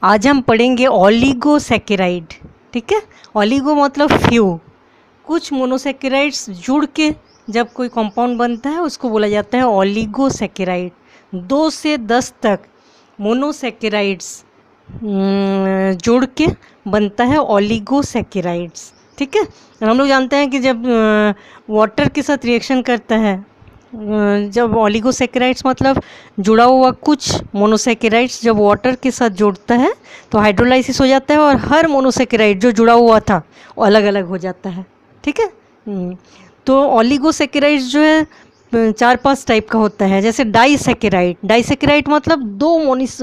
आज हम पढ़ेंगे ऑलिगोसैकेराइड। ठीक है, ऑलिगो मतलब फ्यू, कुछ मोनोसैकेराइड्स जुड़ के जब कोई कंपाउंड बनता है उसको बोला जाता है ऑलिगोसैकेराइड। 2 से 10 तक मोनोसैकेराइड्स जोड़ के बनता है ऑलिगोसैकेराइड्स। ठीक है, हम लोग जानते हैं कि जब वाटर के साथ रिएक्शन करता है, जब ऑलिगोसैकेराइड्स मतलब जुड़ा हुआ कुछ मोनोसैकेराइड्स जब वाटर के साथ जुड़ता है तो हाइड्रोलाइसिस हो जाता है और हर मोनोसैकेराइड जो जुड़ा हुआ था वो अलग अलग हो जाता है। ठीक है, तो ऑलिगोसैकेराइड्स जो है 4-5 टाइप का होता है। जैसे डाइसैकेराइड, डाइसैकेराइड मतलब 2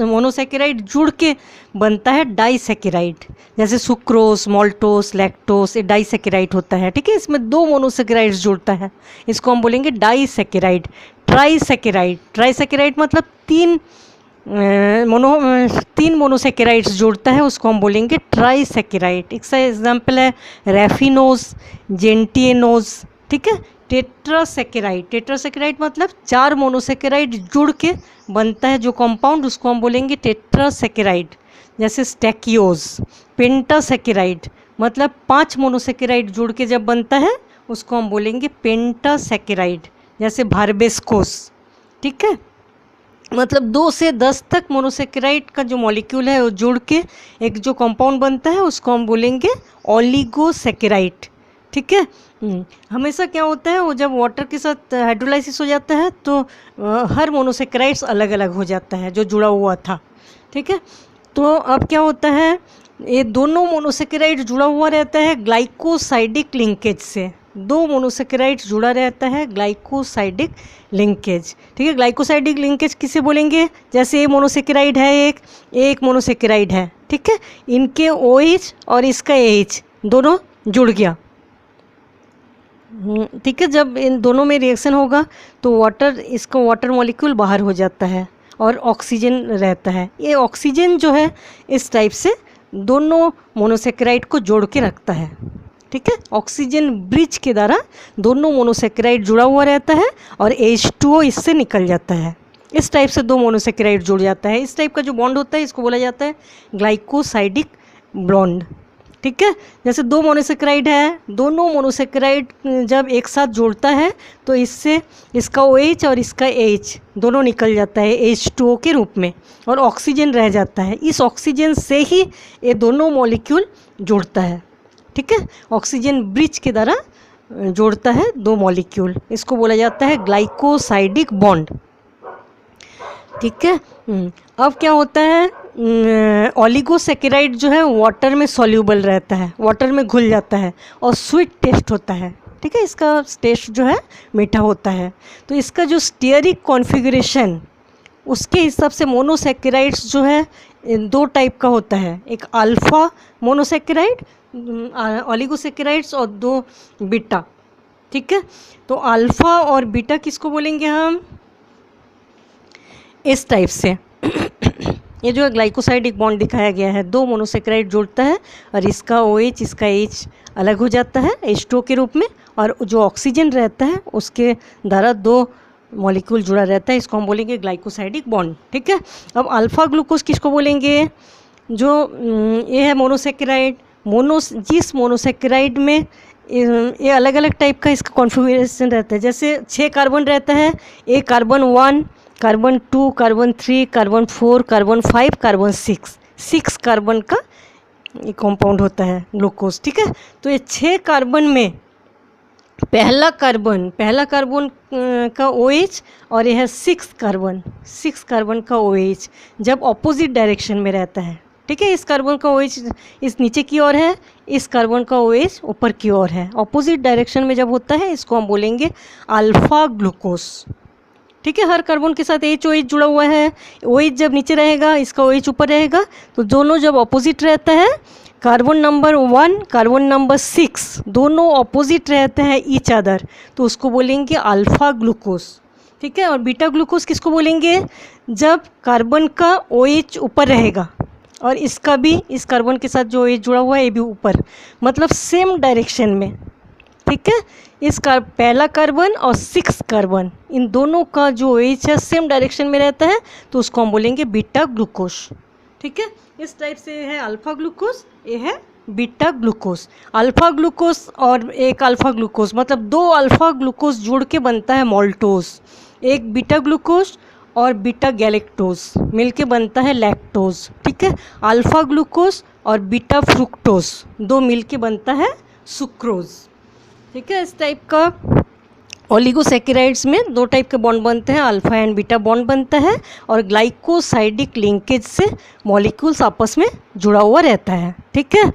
मोनोसैकेराइड जुड़ के बनता है डाइसैकेराइड। जैसे सुक्रोस, माल्टोस, लैक्टोस, ये डाइसैकेराइड होता है। ठीक है, इसमें 2 मोनोसैकेराइड्स जुड़ता है, इसको हम बोलेंगे डाइसैकेराइड। ट्राइसैकेराइड, ट्राइसैकेराइड मतलब 3 मोनोसैकेराइड्स जुड़ता है, उसको हम बोलेंगे ट्राइसैकेराइड। इसका एग्जाम्पल है रैफिनोज, जेंटिएनोज। ठीक है, टेट्रासैकेराइड, टेट्रासैकेराइड मतलब 4 मोनोसैकेराइड जुड़ के बनता है जो कंपाउंड, उसको हम बोलेंगे टेट्रासैकेराइड। जैसे स्टैकियोज। पेंटासैकेराइड मतलब 5 मोनोसैकेराइड जुड़ के जब बनता है उसको हम बोलेंगे पेंटासैकेराइड। जैसे बारबेस्कोस। ठीक है, मतलब 2 से 10 तक मोनोसैकेराइड का जो मॉलिक्यूल है वो जुड़ के एक जो कंपाउंड बनता है उसको हम बोलेंगे ऑलिगोसैकेराइड। ठीक है, हमेशा क्या होता है, वो जब वाटर के साथ हाइड्रोलाइसिस हो जाता है तो हर मोनोसैकेराइड्स अलग अलग हो जाता है जो जुड़ा हुआ था। ठीक है, तो अब क्या होता है, ये दोनों मोनोसैकेराइड जुड़ा हुआ रहता है ग्लाइकोसाइडिक लिंकेज से। 2 मोनोसैकेराइड जुड़ा रहता है ग्लाइकोसाइडिक लिंकेज। ठीक है, ग्लाइकोसाइडिक लिंकेज किसे बोलेंगे, जैसे ये मोनोसैकेराइड है, एक मोनोसैकेराइड है। ठीक है, इनके OH और इसका AH दोनों जुड़ गया। ठीक है, जब इन दोनों में रिएक्शन होगा तो इसका वाटर मॉलिक्यूल बाहर हो जाता है और ऑक्सीजन रहता है। ये ऑक्सीजन जो है इस टाइप से दोनों मोनोसैकेराइड को जोड़ के रखता है। ठीक है, ऑक्सीजन ब्रिज के द्वारा दोनों मोनोसैकेराइड जुड़ा हुआ रहता है और H2O इससे निकल जाता है। इस टाइप से 2 मोनोसैकेराइड जुड़ जाता है। इस टाइप का जो बॉन्ड होता है इसको बोला जाता है ग्लाइकोसाइडिक बॉन्ड। ठीक है, जैसे 2 मोनोसैकेराइड है, दोनों मोनोसैकेराइड जब एक साथ जोड़ता है तो इससे इसका OH और इसका AH दोनों निकल जाता है H2O के रूप में और ऑक्सीजन रह जाता है। इस ऑक्सीजन से ही ये दोनों मॉलिक्यूल जुड़ता है। ठीक है, ऑक्सीजन ब्रिज के द्वारा जोड़ता है 2 मॉलिक्यूल, इसको बोला जाता है ग्लाइकोसाइडिक बॉन्ड। ठीक है, अब क्या होता है, ऑलिगोसैकेराइड जो है वाटर में सॉल्यूबल रहता है, वाटर में घुल जाता है और स्वीट टेस्ट होता है। ठीक है, इसका टेस्ट जो है मीठा होता है। तो इसका जो स्टीयरिक कॉन्फ़िगरेशन उसके हिसाब से मोनोसैकेराइड्स जो है 2 टाइप का होता है। एक अल्फ़ा मोनोसैकेराइड ऑलिगोसैकेराइड्स और 2 बीटा। ठीक है, तो अल्फ़ा और बीटा किसको बोलेंगे हम, इस टाइप से ये जो है ग्लाइकोसाइडिक बॉन्ड दिखाया गया है, 2 मोनोसैकेराइड जुड़ता है और इसका OH इसका H अलग हो जाता है H2O के रूप में और जो ऑक्सीजन रहता है उसके द्वारा 2 मॉलिक्यूल जुड़ा रहता है, इसको हम बोलेंगे ग्लाइकोसाइडिक बॉन्ड। ठीक है, अब अल्फ़ा ग्लूकोज किसको बोलेंगे, जो ये है मोनोसैकेराइड, जिस मोनोसैकेराइड में ये अलग अलग टाइप का इसका कॉन्फ़िगरेशन रहता है। जैसे 6 कार्बन रहता है, एक carbon 1, carbon 2, carbon 3, carbon 4, carbon 5, carbon 6 carbon का ये कंपाउंड होता है ग्लूकोज। ठीक है, तो ये 6 कार्बन में पहला कार्बन का OH और यह है 6 कार्बन का OH जब ऑपोजिट डायरेक्शन में रहता है। ठीक है, इस कार्बन का OH इस नीचे की ओर है, इस कार्बन का OH ऊपर की ओर है। ऑपोजिट डायरेक्शन में जब होता है इसको हम बोलेंगे अल्फ़ा ग्लूकोज। ठीक है, हर कार्बन के साथ OH जुड़ा हुआ है, OH जब नीचे रहेगा इसका OH ऊपर रहेगा, तो दोनों जब ऑपोजिट रहता है, कार्बन नंबर 1 कार्बन नंबर 6 दोनों ऑपोजिट रहते हैं ईच अदर, तो उसको बोलेंगे अल्फ़ा ग्लूकोज। ठीक है, और बीटा ग्लूकोज किसको बोलेंगे, जब कार्बन का OH ऊपर रहेगा और इसका भी इस कार्बन के साथ जो OH जुड़ा हुआ है ये भी ऊपर, मतलब सेम डायरेक्शन में। ठीक है, पहला कार्बन और 6 कार्बन इन दोनों का जो OH है सेम डायरेक्शन में रहता है, तो उसको हम बोलेंगे बीटा ग्लूकोज। ठीक है। इस टाइप से है अल्फा ग्लूकोज, ये है बीटा ग्लूकोज। अल्फा ग्लूकोज और एक अल्फा ग्लूकोज मतलब दो अल्फा ग्लूकोज जुड़ के बनता है मोल्टोज। एक बीटा ग्लूकोज और बीटा गैलेक्टोज मिलके बनता है लैक्टोज। ठीक है। अल्फा ग्लूकोज और बीटा फ्रुक्टोज दो मिलके बनता है सुक्रोज। ठीक है। इस टाइप का ओलिगोसैकेराइड्स में दो टाइप के बॉन्ड बनते हैं, अल्फा एंड बीटा बॉन्ड बनता है और ग्लाइकोसाइडिक लिंकेज से मॉलिक्यूल्स आपस में जुड़ा हुआ रहता है। ठीक है।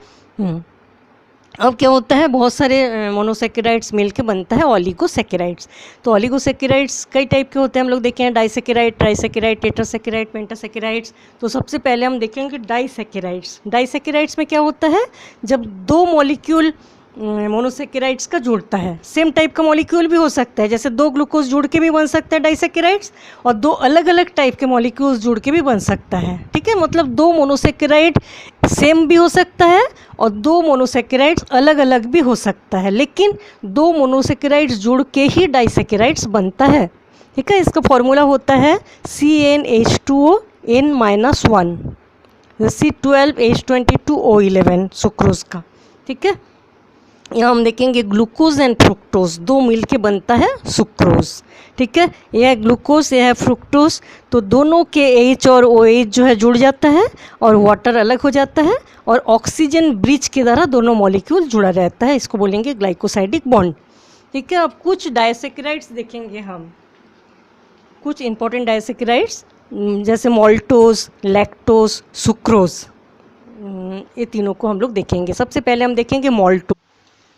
अब क्या होता है, बहुत सारे मोनोसैकेराइड्स मिलके बनता है ओलिगोसैकेराइड्स। तो ओलिगोसैकेराइड्स कई टाइप के होते हैं, हम लोग देखे हैं डाइसैकेराइड, ट्राइसैकेराइड, टेट्रासैकेराइड, पेंटासैकेराइड्स। तो सबसे पहले हम देखेंगे डाइसैकेराइड्स। डाइसैकेराइड्स में क्या होता है, जब दो मॉलिक्यूल मोनोसैकेराइड्स का जुड़ता है, सेम टाइप का मॉलिक्यूल भी हो सकता है, जैसे दो ग्लूकोज जुड़ के भी बन सकता है डाइसैकेराइड्स, और दो अलग अलग टाइप के मॉलिक्यूल्स जुड़ के भी बन सकता है। ठीक है। मतलब दो मोनोसैकेराइड सेम भी हो सकता है और दो मोनोसैकेराइड्स अलग अलग भी हो सकता है, लेकिन दो मोनोसैकेराइड्स जुड़ के ही डाइसैकेराइड्स बनता है। ठीक है। इसका फॉर्मूला होता है CnH2O N-1 C12H22O11 सुक्रोज का। ठीक है। यहाँ हम देखेंगे ग्लूकोज एंड फ्रुक्टोज दो मिलके बनता है सुक्रोज। ठीक है। यह है ग्लूकोज, यह है फ्रुक्टोज। तो दोनों के H और OH जो है जुड़ जाता है और वाटर अलग हो जाता है और ऑक्सीजन ब्रिज के द्वारा दोनों मॉलिक्यूल जुड़ा रहता है। इसको बोलेंगे ग्लाइकोसाइडिक बॉन्ड। ठीक है। अब कुछ डाइसैकेराइड्स देखेंगे हम, कुछ इंपॉर्टेंट डाइसैकेराइड्स जैसे मोल्टोज, लैक्टोज, सुक्रोज, ये तीनों को हम लोग देखेंगे। सबसे पहले हम देखेंगे मोल्टोज।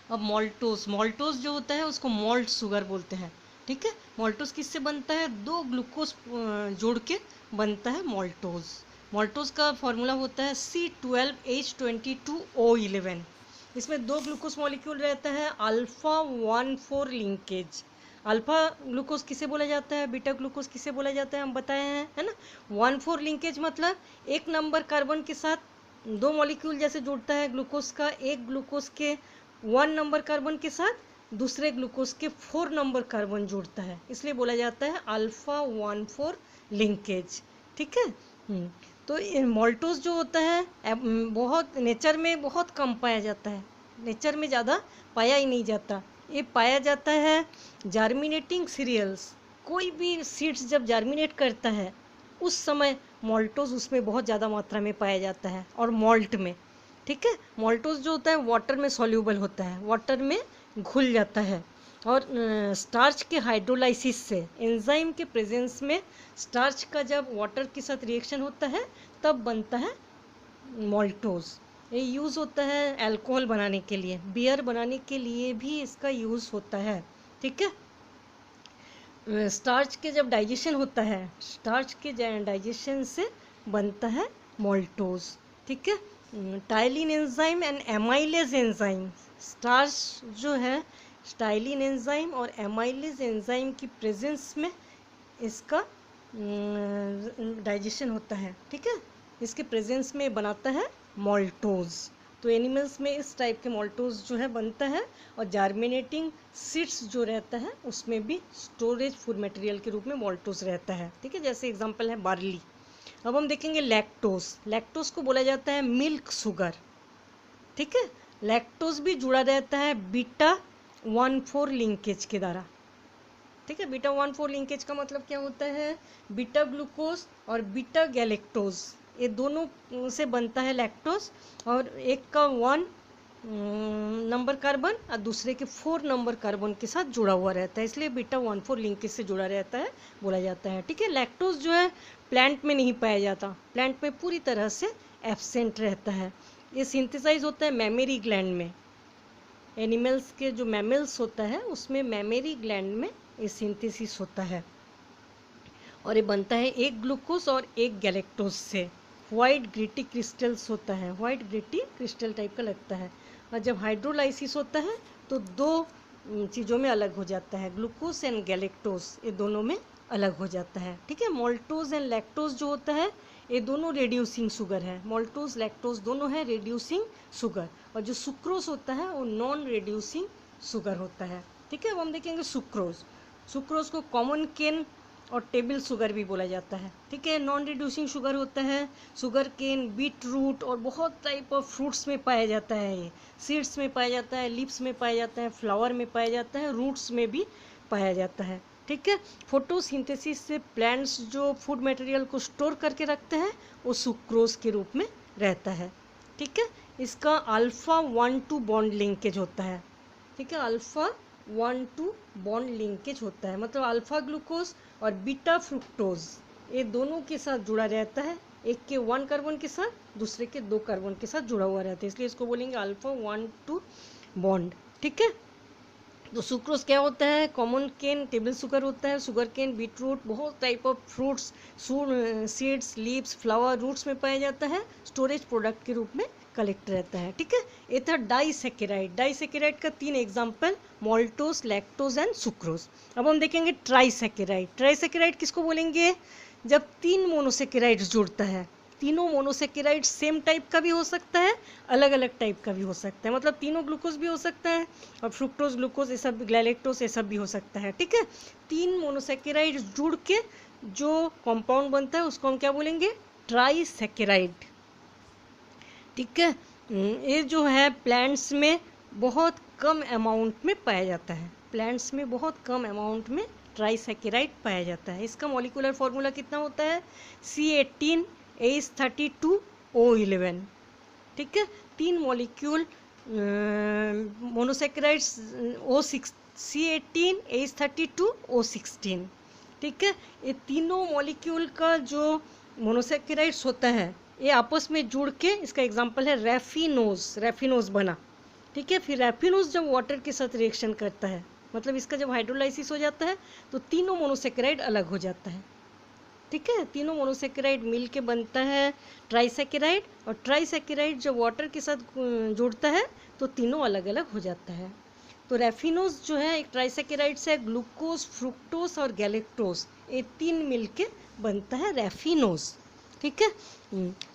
अब मोल्टोज जो होता है उसको मॉल्ट शुगर बोलते हैं। ठीक है। मोल्टोज किससे बनता है, दो ग्लूकोज जोड़ के बनता है मोल्टोज। मोल्टोज का फॉर्मूला होता है C12H22O11। इसमें दो ग्लूकोज मॉलिक्यूल रहता है, अल्फा 1,4 लिंकेज। अल्फा ग्लूकोज किसे बोला जाता है, बीटा ग्लूकोज किसे बोला जाता है, हम बताए हैं, है ना। 1,4 लिंकेज मतलब एक नंबर कार्बन के साथ दो मॉलिक्यूल जैसे जुड़ता है ग्लूकोज का, एक ग्लूकोज के 1 नंबर कार्बन के साथ दूसरे ग्लूकोज के 4 नंबर कार्बन जुड़ता है, इसलिए बोला जाता है अल्फा 1,4 लिंकेज। ठीक है। तो मोल्टोज जो होता है बहुत नेचर में बहुत कम पाया जाता है, नेचर में ज़्यादा पाया ही नहीं जाता। ये पाया जाता है जार्मिनेटिंग सीरियल्स, कोई भी सीड्स जब जार्मिनेट करता है उस समय मोल्टोज उसमें बहुत ज़्यादा मात्रा में पाया जाता है, और मॉल्ट में। ठीक है। मोल्टोज जो होता है वाटर में सॉल्यूबल होता है, वाटर में घुल जाता है, और स्टार्च के हाइड्रोलाइसिस से, एंजाइम के प्रेजेंस में स्टार्च का जब वाटर के साथ रिएक्शन होता है तब बनता है मोल्टोज। ये यूज़ होता है अल्कोहल बनाने के लिए, बियर बनाने के लिए भी इसका यूज़ होता है। ठीक है। स्टार्च के जब डाइजेशन होता है, स्टार्च के डाइजेशन से बनता है मोल्टोज। ठीक है। Ptyalin enzyme and amylase enzyme, starch जो है टाइलिन एंजाइम और एमाइलेज एंजाइम की प्रेजेंस में इसका डाइजेशन होता है। ठीक है। इसके प्रेजेंस में बनाता है मोल्टोज। तो एनिमल्स में इस टाइप के मोल्टोज जो है बनता है, और जार्मिनेटिंग सीड्स जो रहता है उसमें भी स्टोरेज फूड मटेरियल के रूप में मोल्टोज रहता है। ठीक है। जैसे एग्जांपल है बार्ली। अब हम देखेंगे लैक्टोज। लैक्टोज को बोला जाता है मिल्क शुगर। ठीक है। लैक्टोज भी जुड़ा रहता है बीटा 1,4 लिंकेज के द्वारा। ठीक है। बीटा 1,4 लिंकेज का मतलब क्या होता है, बीटा ग्लूकोज और बीटा गैलेक्टोज ये दोनों से बनता है लैक्टोज, और एक का 1 नंबर कार्बन और दूसरे के 4 नंबर कार्बन के साथ जुड़ा हुआ रहता है, इसलिए बीटा 1,4 लिंकेज से जुड़ा रहता है, बोला जाता है। ठीक है। लैक्टोज जो है प्लांट में नहीं पाया जाता, प्लांट में पूरी तरह से एब्सेंट रहता है। ये सिंथेसाइज होता है मैमेरी ग्लैंड में, एनिमल्स के जो मैमल्स होता है उसमें मैमेरी ग्लैंड में ये सिंथेसिस होता है, और ये बनता है एक ग्लूकोज और एक गैलेक्टोज से। वाइट ग्रिटी क्रिस्टल्स होता है, वाइट ग्रिटी क्रिस्टल टाइप का लगता है, और जब हाइड्रोलाइसिस होता है तो दो चीज़ों में अलग हो जाता है, ग्लूकोज एंड गैलेक्टोज ये दोनों में अलग हो जाता है। ठीक है। मोल्टोज एंड लैक्टोज जो होता है ये दोनों रेड्यूसिंग शुगर है, मोल्टोज लैक्टोज दोनों है रेड्यूसिंग शुगर, और जो सुक्रोज होता है वो नॉन रेड्यूसिंग शुगर होता है। ठीक है। अब हम देखेंगे सुक्रोज। सुक्रोज को कॉमन केन और टेबल शुगर भी बोला जाता है। ठीक है, नॉन रिड्यूसिंग शुगर होता है शुगर केन, बीट रूट और बहुत टाइप ऑफ फ्रूट्स में पाया जाता है। ये सीड्स में पाया जाता है, लीव्स में पाया जाता है, फ्लावर में पाया जाता है, रूट्स में भी पाया जाता है। ठीक है, फोटोसिंथेसिस से प्लांट्स जो फूड मटेरियल को स्टोर करके रखते हैं वो सुक्रोज के रूप में रहता है। ठीक है, इसका अल्फा 1-2 बॉन्ड लिंकेज होता है। ठीक है, अल्फा 1-2 बॉन्ड लिंकेज होता है, मतलब अल्फा ग्लूकोज और बीटा फ्रुक्टोज ये दोनों के साथ जुड़ा रहता है। एक के 1 कार्बन के साथ, दूसरे के 2 कार्बन के साथ जुड़ा हुआ रहता है, इसलिए इसको बोलेंगे अल्फा 1-2 बॉन्ड। ठीक है, तो सुक्रोज क्या होता है? कॉमन केन टेबल शुगर होता है, शुगर केन, बीटरूट, बहुत type of fruits, seeds, leaves, flower, roots में पाया जाता है, स्टोरेज प्रोडक्ट के रूप में कलेक्ट रहता है। ठीक है, ये था डाइसेकेराइड। डाइसेकेराइड का 3 एग्जाम्पल, मॉल्टोस, लैक्टोज एंड सुक्रोज। अब हम देखेंगे ट्राइसेकेराइड। ट्राइसेकेराइड किसको बोलेंगे? जब 3 मोनोसेकेराइड्स जुड़ता है। तीनों मोनोसेकेराइड सेम टाइप का भी हो सकता है, अलग अलग टाइप का भी हो सकता है, मतलब तीनों ग्लूकोज भी हो सकता है और फ्रुक्टोज, ग्लूकोज, ये सब, ग्लाइलेक्टोज, ये सब भी हो सकता है। ठीक है, 3 मोनोसेकेराइड जुड़ के जो कंपाउंड बनता है उसको हम क्या बोलेंगे? ट्राइसेकेराइड। ठीक है, ये जो है प्लांट्स में बहुत कम अमाउंट में पाया जाता है, प्लांट्स में बहुत कम अमाउंट में ट्राइसेकेराइड पाया जाता है। इसका मॉलिक्यूलर फॉर्मूला कितना होता है? C18H32O11। ठीक है, 3 मॉलिक्यूल मोनोसेकेराइड्स O6, C18H32O16। ठीक है, ये तीनों मॉलिक्यूल का जो मोनोसेकेराइड्स होता है ये आपस में जुड़ के, इसका एग्जांपल है रैफिनोज। रैफिनोज बना। ठीक है, फिर रैफिनोज जब वाटर के साथ रिएक्शन करता है, मतलब इसका जब हाइड्रोलाइसिस हो जाता है तो तीनों मोनोसेकेराइड अलग हो जाता है। ठीक है, तीनों मोनोसेकेराइड मिल के बनता है ट्राइसेकेराइड, और ट्राइसेकेराइड जब वाटर के साथ जुड़ता है तो तीनों अलग अलग हो जाता है। तो रैफिनोज जो है एक ट्राइसेकेराइड से ग्लूकोज, फ्रुक्टोज और गैलेक्टोज, ये 3 मिल के बनता है रैफिनोज। ठीक है,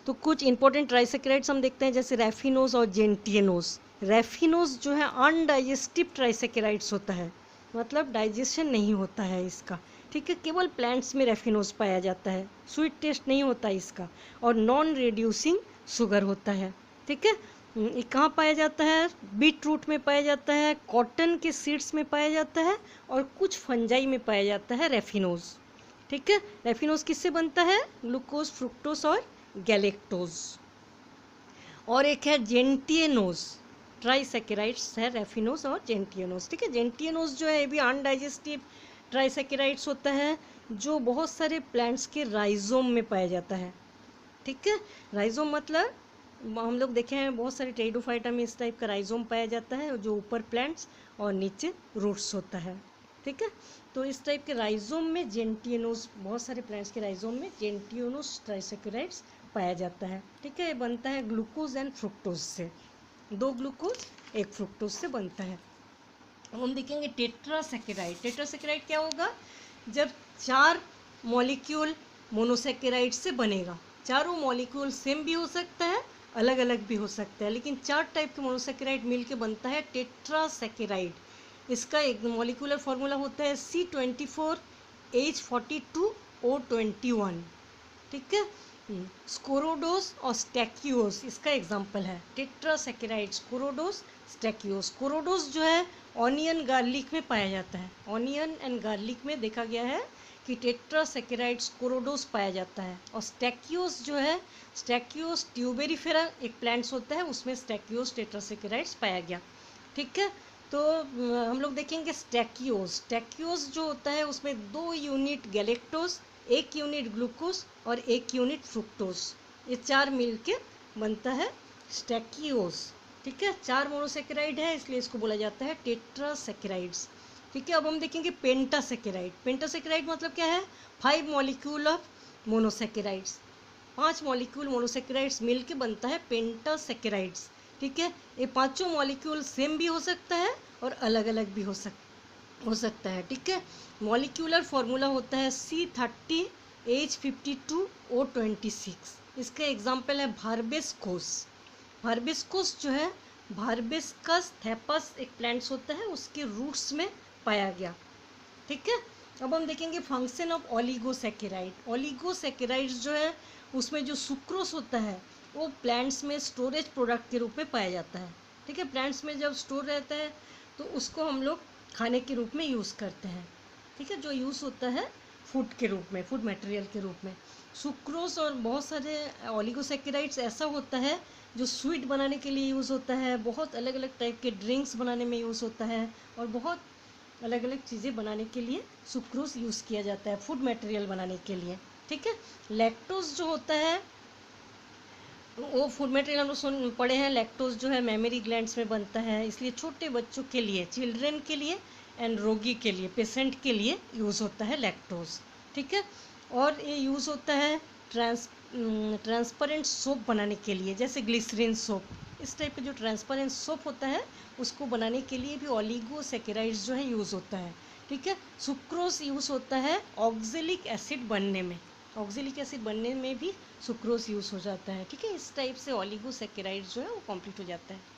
तो कुछ इंपॉर्टेंट ट्राइसेकेराइड्स हम देखते हैं, जैसे रैफिनोज और जेंटियनोज। रैफिनोज जो है अनडाइजेस्टिव ट्राइसेकेराइड्स होता है, मतलब डाइजेशन नहीं होता है इसका। ठीक है, केवल प्लांट्स में रैफिनोज पाया जाता है, स्वीट टेस्ट नहीं होता इसका, और नॉन रिड्यूसिंग शुगर होता है। ठीक है, ये कहाँ पाया जाता है? बीट रूट में पाया जाता है, कॉटन के सीड्स में पाया जाता है, और कुछ फंजाई में पाया जाता है रैफिनोज। ठीक है, रैफिनोज किससे बनता है? ग्लूकोज, फ्रुक्टोज और गैलेक्टोज। और एक है जेंटियनोज। ट्राइसेकेराइड्स है रैफिनोज और जेंटियनोज। ठीक है, जेंटियनोज जो है ये भी अनडाइजेस्टिव ट्राइसेकेराइड्स होता है, जो बहुत सारे प्लांट्स के राइजोम में पाया जाता है। ठीक है, राइजोम मतलब हम लोग देखे हैं बहुत सारे टेरिडोफाइटा में इस टाइप का राइजोम पाया जाता है, जो ऊपर प्लांट्स और नीचे रूट्स होता है। ठीक है, तो इस टाइप के राइजोम में जेंटियनोज, बहुत सारे प्लांट्स के राइजोम में जेंटियनोज ट्राइसेकेराइड्स पाया जाता है। ठीक है, ये बनता है ग्लूकोज एंड फ्रुक्टोज से, 2 ग्लूकोज 1 फ्रुक्टोज से बनता है। अब हम देखेंगे टेट्रासेकेराइड। टेट्रासेकेराइड क्या होगा? जब 4 मॉलिक्यूल मोनोसेकेराइड से बनेगा। चारों मॉलिक्यूल सेम भी हो सकता है, अलग अलग भी हो सकता है, लेकिन 4 टाइप के मोनोसेकेराइड मिलके बनता है टेट्रासेकेराइड। इसका एक मॉलिक्यूलर फॉर्मूला होता है C24H42O21। ठीक है, स्कोरोडोस और स्टैक्यूओस इसका एग्जाम्पल है। टेट्रासेकेराइड, स्कोरोडोस, स्टैक्यूओस। स्कोरोडोस जो है ऑनियन गार्लिक में पाया जाता है। ऑनियन एंड गार्लिक में देखा गया है कि टेट्रासेकेराइड स्कोरोडोस पाया जाता है। और स्टैक्यूओस जो है, स्टैक्यूओस ट्यूबेरिफेरा एक प्लांट्स होता है, उसमें स्टैक्यूओस टेट्रासेकेराइड्स पाया गया। ठीक है, तो हम लोग देखेंगे स्टैक्यूओस। स्टैक्यूओस जो होता है उसमें 2 यूनिट गैलेक्टोज, 1 यूनिट ग्लूकोज और 1 यूनिट फ्रुक्टोज, ये 4 मिलके बनता है स्टैक्यूओस। ठीक है, 4 मोनोसेकेराइड है, इसलिए इसको बोला जाता है टेट्रासेकेराइड्स। ठीक है, अब हम देखेंगे पेंटासेकेराइड। पेंटासेकेराइड मतलब क्या है? 5 molecule of monosaccharides, 5 molecule monosaccharides मिलके बनता है पेंटासेकेराइड्स। ठीक है, ये 5 मॉलिक्यूल सेम भी हो सकता है और अलग अलग भी हो सकता है। ठीक है, मॉलिक्यूलर फॉर्मूला होता है C30H52O26। इसका एग्जाम्पल है भारबेस्कोस। भारबेस्कोस जो है, भारबेस्कस थैपस एक प्लांट्स होता है, उसके रूट्स में पाया गया। ठीक है, अब हम देखेंगे फंक्शन ऑफ ओलिगोसैकेराइड। ओलिगोसैकेराइड्स जो है उसमें जो सुक्रोज होता है वो प्लांट्स में स्टोरेज प्रोडक्ट के रूप में पाया जाता है। ठीक है, प्लांट्स में जब स्टोर रहता है तो उसको हम लोग खाने के रूप में यूज़ करते हैं। ठीक है, जो यूज़ होता है फूड के रूप में, फूड मटेरियल के रूप में। सुक्रोज और बहुत सारे ओलिगोसैकेराइड्स ऐसा होता है जो स्वीट बनाने के लिए यूज़ होता है, बहुत अलग अलग टाइप के ड्रिंक्स बनाने में यूज़ होता है, और बहुत अलग अलग चीज़ें बनाने के लिए सुक्रोज यूज़ किया जाता है, फूड मटेरियल बनाने के लिए। ठीक है, लैक्टोज जो होता है वो फूड मटेरियल हम लोग सुन पढ़े हैं, लैक्टोज जो है मेमोरी ग्लैंड्स में बनता है, इसलिए छोटे बच्चों के लिए, चिल्ड्रन के लिए एंड रोगी के लिए, पेशेंट के लिए यूज़ होता है लैक्टोज। ठीक है, और ये यूज़ होता है ट्रांसपेरेंट सोप बनाने के लिए, जैसे ग्लिसरीन सोप, इस टाइप का जो ट्रांसपेरेंट सोप होता है उसको बनाने के लिए भी ओलिगोसैकेराइड्स जो है यूज़ होता है। ठीक है, सुक्रोज यूज़ होता है ऑक्जेलिक एसिड बनने में, ऑक्जेलिक एसिड बनने में भी सुक्रोज यूज़ हो जाता है। ठीक है, इस टाइप से ओलिगोसैकेराइड्स जो है वो कंप्लीट हो जाता है।